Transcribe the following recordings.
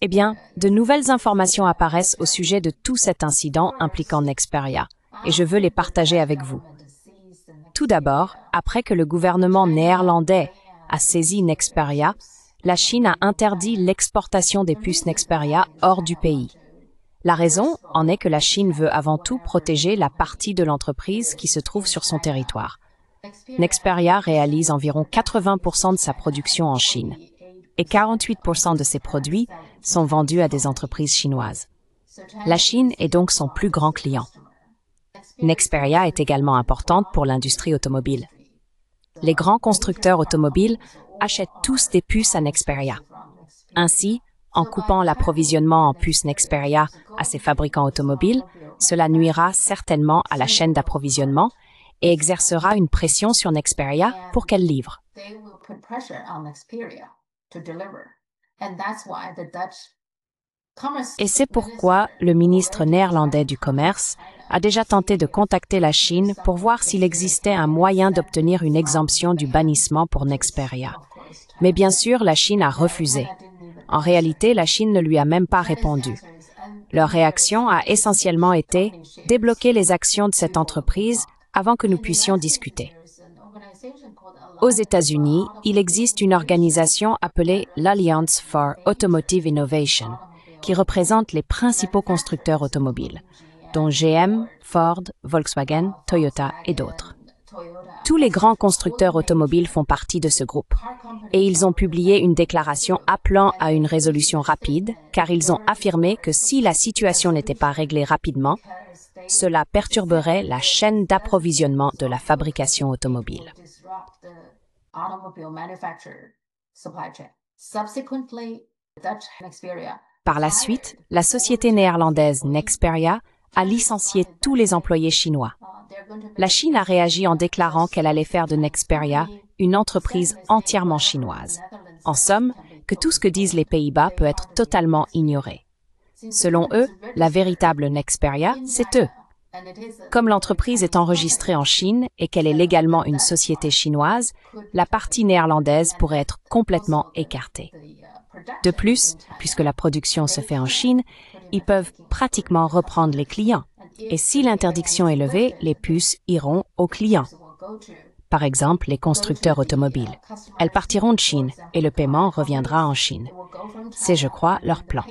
Eh bien, de nouvelles informations apparaissent au sujet de tout cet incident impliquant Nexperia, et je veux les partager avec vous. Tout d'abord, après que le gouvernement néerlandais a saisi Nexperia, la Chine a interdit l'exportation des puces Nexperia hors du pays. La raison en est que la Chine veut avant tout protéger la partie de l'entreprise qui se trouve sur son territoire. Nexperia réalise environ 80% de sa production en Chine et 48% de ses produits sont vendus à des entreprises chinoises. La Chine est donc son plus grand client. Nexperia est également importante pour l'industrie automobile. Les grands constructeurs automobiles achètent tous des puces à Nexperia. Ainsi, en coupant l'approvisionnement en puces Nexperia à ces fabricants automobiles, cela nuira certainement à la chaîne d'approvisionnement et exercera une pression sur Nexperia pour qu'elle livre. Et c'est pourquoi le ministre néerlandais du Commerce a déjà tenté de contacter la Chine pour voir s'il existait un moyen d'obtenir une exemption du bannissement pour Nexperia. Mais bien sûr, la Chine a refusé. En réalité, la Chine ne lui a même pas répondu. Leur réaction a essentiellement été « débloquer les actions de cette entreprise avant que nous puissions discuter ». Aux États-Unis, il existe une organisation appelée l'Alliance for Automotive Innovation, qui représente les principaux constructeurs automobiles, dont GM, Ford, Volkswagen, Toyota et d'autres. Tous les grands constructeurs automobiles font partie de ce groupe, et ils ont publié une déclaration appelant à une résolution rapide, car ils ont affirmé que si la situation n'était pas réglée rapidement, cela perturberait la chaîne d'approvisionnement de la fabrication automobile. Par la suite, la société néerlandaise Nexperia a licencié tous les employés chinois. La Chine a réagi en déclarant qu'elle allait faire de Nexperia une entreprise entièrement chinoise. En somme, que tout ce que disent les Pays-Bas peut être totalement ignoré. Selon eux, la véritable Nexperia, c'est eux. Comme l'entreprise est enregistrée en Chine et qu'elle est légalement une société chinoise, la partie néerlandaise pourrait être complètement écartée. De plus, puisque la production se fait en Chine, ils peuvent pratiquement reprendre les clients. Et si l'interdiction est levée, les puces iront aux clients. Par exemple, les constructeurs automobiles. Elles partiront de Chine et le paiement reviendra en Chine. C'est, je crois, leur plan.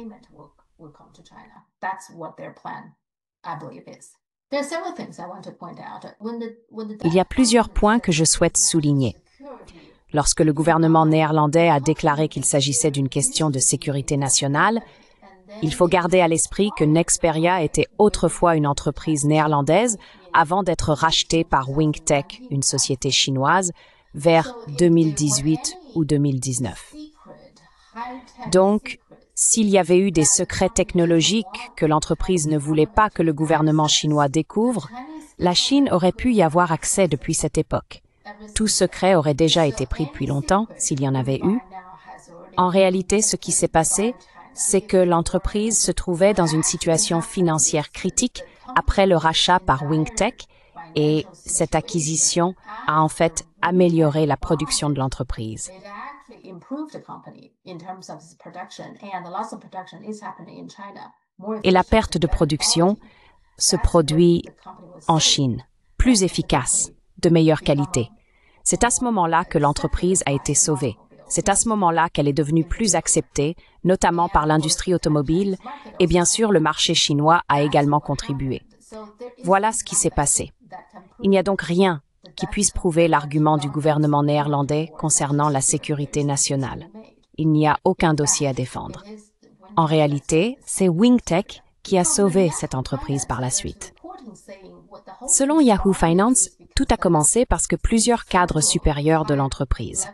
Il y a plusieurs points que je souhaite souligner. Lorsque le gouvernement néerlandais a déclaré qu'il s'agissait d'une question de sécurité nationale, il faut garder à l'esprit que Nexperia était autrefois une entreprise néerlandaise avant d'être rachetée par WingTech, une société chinoise, vers 2018 ou 2019. Donc, s'il y avait eu des secrets technologiques que l'entreprise ne voulait pas que le gouvernement chinois découvre, la Chine aurait pu y avoir accès depuis cette époque. Tout secret aurait déjà été pris depuis longtemps, s'il y en avait eu. En réalité, ce qui s'est passé, c'est que l'entreprise se trouvait dans une situation financière critique après le rachat par WingTech et cette acquisition a en fait amélioré la production de l'entreprise. Et la perte de production se produit en Chine, plus efficace, de meilleure qualité. C'est à ce moment-là que l'entreprise a été sauvée. C'est à ce moment-là qu'elle est devenue plus acceptée, notamment par l'industrie automobile, et bien sûr le marché chinois a également contribué. Voilà ce qui s'est passé. Il n'y a donc rien qui puisse prouver l'argument du gouvernement néerlandais concernant la sécurité nationale. Il n'y a aucun dossier à défendre. En réalité, c'est WingTech qui a sauvé cette entreprise par la suite. Selon Yahoo Finance, tout a commencé parce que plusieurs cadres supérieurs de l'entreprise,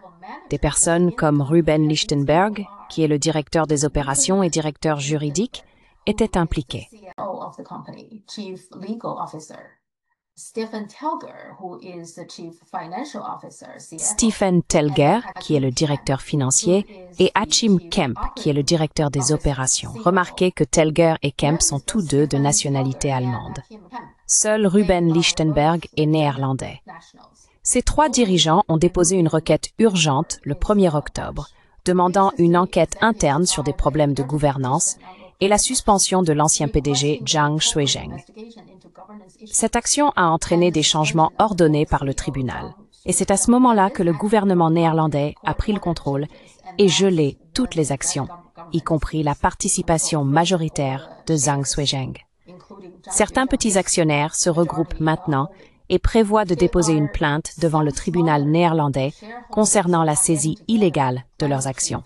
des personnes comme Ruben Lichtenberg, qui est le directeur des opérations et directeur juridique, étaient impliqués. Stephen Telger, qui est le directeur financier, et Achim Kemp, qui est le directeur des opérations. Remarquez que Telger et Kemp sont tous deux de nationalité allemande. Seul Ruben Lichtenberg est néerlandais. Ces trois dirigeants ont déposé une requête urgente le 1er octobre, demandant une enquête interne sur des problèmes de gouvernance et la suspension de l'ancien PDG Zhang Shuizheng. Cette action a entraîné des changements ordonnés par le tribunal. Et c'est à ce moment-là que le gouvernement néerlandais a pris le contrôle et gelé toutes les actions, y compris la participation majoritaire de Zhang Shuizheng. Certains petits actionnaires se regroupent maintenant et prévoient de déposer une plainte devant le tribunal néerlandais concernant la saisie illégale de leurs actions.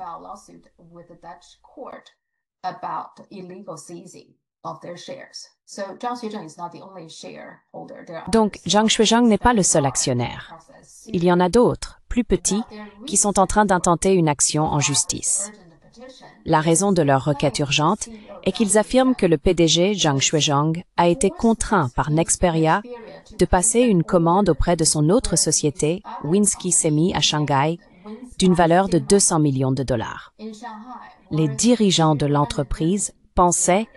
Donc, Zhang Shuizheng n'est pas le seul actionnaire. Il y en a d'autres, plus petits, qui sont en train d'intenter une action en justice. La raison de leur requête urgente est qu'ils affirment que le PDG Zhang Shuizheng a été contraint par Nexperia de passer une commande auprès de son autre société, Winsky Semi à Shanghai, d'une valeur de 200 millions de dollars. Les dirigeants de l'entreprise pensaient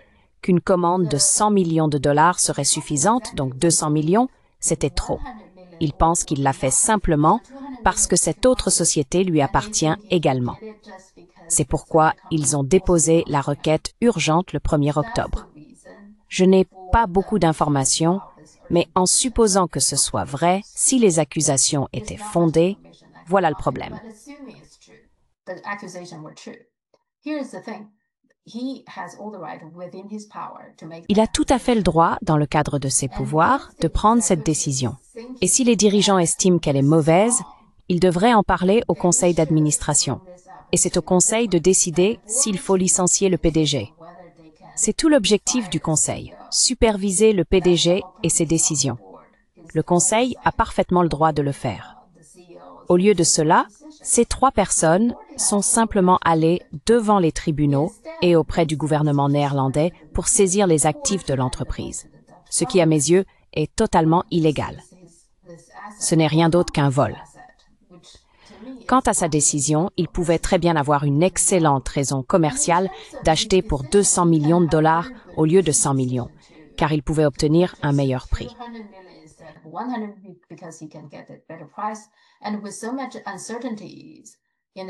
qu'une commande de 100 millions de dollars serait suffisante, donc 200 millions, c'était trop. Ils pensent qu'il l'a fait simplement parce que cette autre société lui appartient également. C'est pourquoi ils ont déposé la requête urgente le 1er octobre. Je n'ai pas beaucoup d'informations, mais en supposant que ce soit vrai, si les accusations étaient fondées, voilà le problème. Il a tout à fait le droit, dans le cadre de ses pouvoirs, de prendre cette décision. Et si les dirigeants estiment qu'elle est mauvaise, ils devraient en parler au conseil d'administration. Et c'est au conseil de décider s'il faut licencier le PDG. C'est tout l'objectif du conseil, superviser le PDG et ses décisions. Le conseil a parfaitement le droit de le faire. Au lieu de cela, ces 3 personnes sont simplement allées devant les tribunaux et auprès du gouvernement néerlandais pour saisir les actifs de l'entreprise, ce qui, à mes yeux, est totalement illégal. Ce n'est rien d'autre qu'un vol. Quant à sa décision, il pouvait très bien avoir une excellente raison commerciale d'acheter pour 200 millions de dollars au lieu de 100 millions, car il pouvait obtenir un meilleur prix.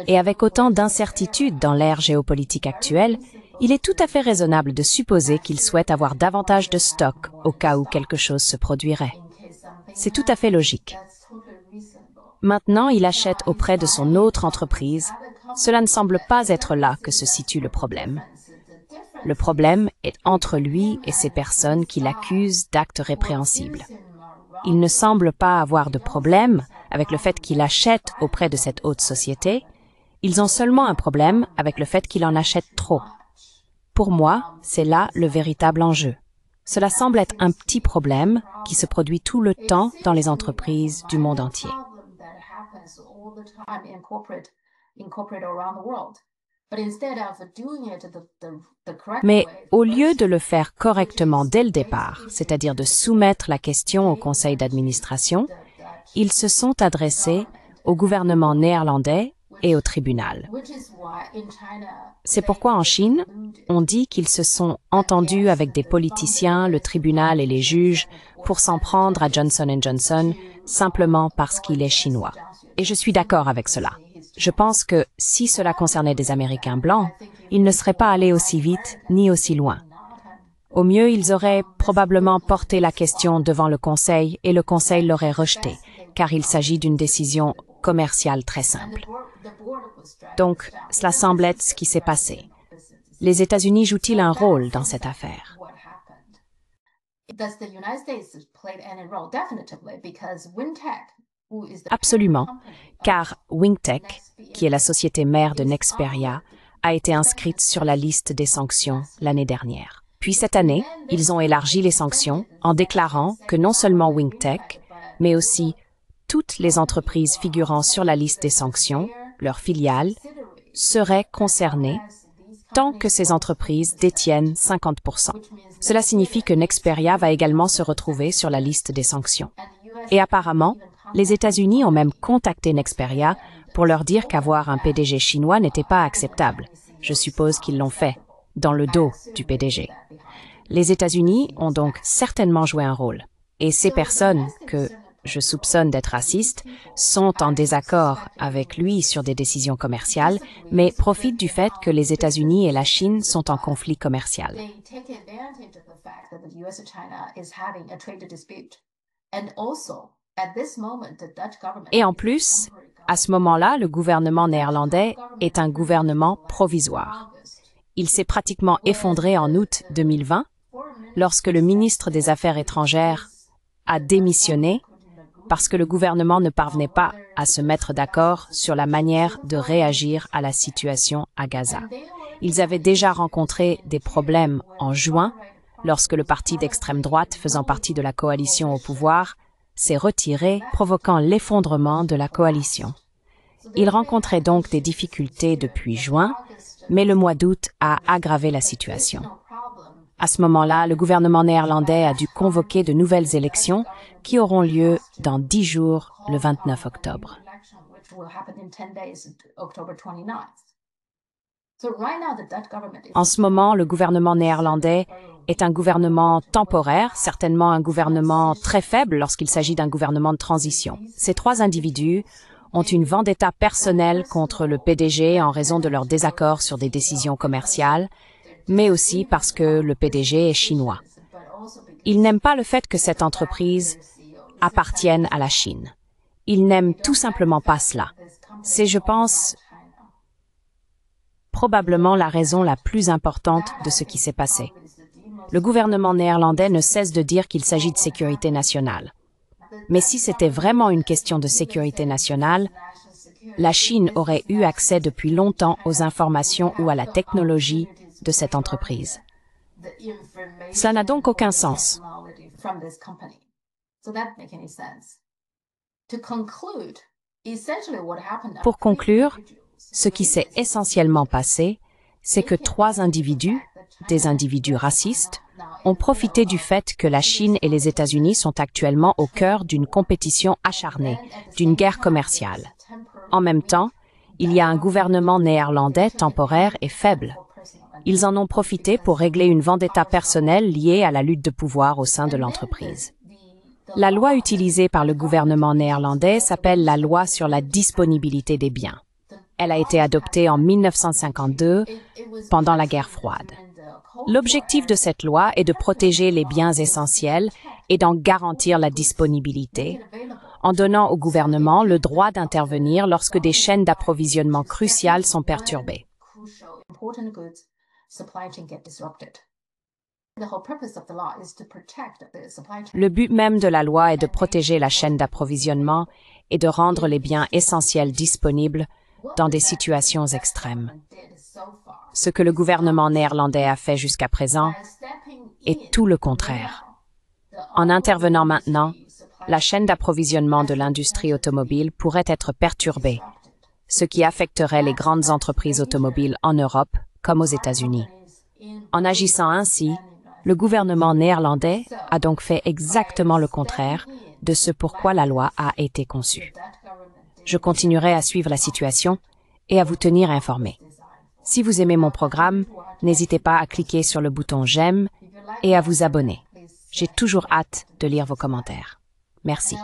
Et avec autant d'incertitudes dans l'ère géopolitique actuelle, il est tout à fait raisonnable de supposer qu'il souhaite avoir davantage de stock au cas où quelque chose se produirait. C'est tout à fait logique. Maintenant, il achète auprès de son autre entreprise. Cela ne semble pas être là que se situe le problème. Le problème est entre lui et ces personnes qui l'accusent d'actes répréhensibles. Il ne semble pas avoir de problème avec le fait qu'il achète auprès de cette haute société. Ils ont seulement un problème avec le fait qu'il en achète trop. Pour moi, c'est là le véritable enjeu. Cela semble être un petit problème qui se produit tout le temps dans les entreprises du monde entier. Mais au lieu de le faire correctement dès le départ, c'est-à-dire de soumettre la question au conseil d'administration, ils se sont adressés au gouvernement néerlandais et au tribunal. C'est pourquoi en Chine, on dit qu'ils se sont entendus avec des politiciens, le tribunal et les juges pour s'en prendre à Johnson & Johnson simplement parce qu'il est chinois. Et je suis d'accord avec cela. Je pense que si cela concernait des Américains blancs, ils ne seraient pas allés aussi vite ni aussi loin. Au mieux, ils auraient probablement porté la question devant le Conseil et le Conseil l'aurait rejetée, car il s'agit d'une décision commerciale très simple. Donc, cela semble être ce qui s'est passé. Les États-Unis jouent-ils un rôle dans cette affaire? Absolument, car Wingtech, qui est la société mère de Nexperia, a été inscrite sur la liste des sanctions l'année dernière. Puis cette année, ils ont élargi les sanctions en déclarant que non seulement Wingtech, mais aussi toutes les entreprises figurant sur la liste des sanctions, leurs filiales, seraient concernées tant que ces entreprises détiennent 50%. Cela signifie que Nexperia va également se retrouver sur la liste des sanctions. Et apparemment, les États-Unis ont même contacté Nexperia pour leur dire qu'avoir un PDG chinois n'était pas acceptable. Je suppose qu'ils l'ont fait, dans le dos du PDG. Les États-Unis ont donc certainement joué un rôle. Et ces personnes que je soupçonne d'être raciste, sont en désaccord avec lui sur des décisions commerciales, mais profitent du fait que les États-Unis et la Chine sont en conflit commercial. Et en plus, à ce moment-là, le gouvernement néerlandais est un gouvernement provisoire. Il s'est pratiquement effondré en août 2020, lorsque le ministre des Affaires étrangères a démissionné parce que le gouvernement ne parvenait pas à se mettre d'accord sur la manière de réagir à la situation à Gaza. Ils avaient déjà rencontré des problèmes en juin, lorsque le parti d'extrême droite faisant partie de la coalition au pouvoir s'est retiré, provoquant l'effondrement de la coalition. Ils rencontraient donc des difficultés depuis juin, mais le mois d'août a aggravé la situation. À ce moment-là, le gouvernement néerlandais a dû convoquer de nouvelles élections qui auront lieu dans 10 jours, le 29 octobre. En ce moment, le gouvernement néerlandais est un gouvernement temporaire, certainement un gouvernement très faible lorsqu'il s'agit d'un gouvernement de transition. Ces trois individus ont une vendetta personnelle contre le PDG en raison de leur désaccord sur des décisions commerciales, mais aussi parce que le PDG est chinois. Ils n'aiment pas le fait que cette entreprise appartienne à la Chine. Ils n'aiment tout simplement pas cela. C'est, je pense, probablement la raison la plus importante de ce qui s'est passé. Le gouvernement néerlandais ne cesse de dire qu'il s'agit de sécurité nationale. Mais si c'était vraiment une question de sécurité nationale, la Chine aurait eu accès depuis longtemps aux informations ou à la technologie de cette entreprise. Cela n'a donc aucun sens. Pour conclure, ce qui s'est essentiellement passé, c'est que trois individus, des individus racistes, ont profité du fait que la Chine et les États-Unis sont actuellement au cœur d'une compétition acharnée, d'une guerre commerciale. En même temps, il y a un gouvernement néerlandais temporaire et faible. Ils en ont profité pour régler une vendetta personnelle liée à la lutte de pouvoir au sein de l'entreprise. La loi utilisée par le gouvernement néerlandais s'appelle la loi sur la disponibilité des biens. Elle a été adoptée en 1952, pendant la guerre froide. L'objectif de cette loi est de protéger les biens essentiels et d'en garantir la disponibilité, en donnant au gouvernement le droit d'intervenir lorsque des chaînes d'approvisionnement cruciales sont perturbées. Le but même de la loi est de protéger la chaîne d'approvisionnement et de rendre les biens essentiels disponibles dans des situations extrêmes. Ce que le gouvernement néerlandais a fait jusqu'à présent est tout le contraire. En intervenant maintenant, la chaîne d'approvisionnement de l'industrie automobile pourrait être perturbée, ce qui affecterait les grandes entreprises automobiles en Europe comme aux États-Unis. En agissant ainsi, le gouvernement néerlandais a donc fait exactement le contraire de ce pourquoi la loi a été conçue. Je continuerai à suivre la situation et à vous tenir informé. Si vous aimez mon programme, n'hésitez pas à cliquer sur le bouton « J'aime » et à vous abonner. J'ai toujours hâte de lire vos commentaires. Merci.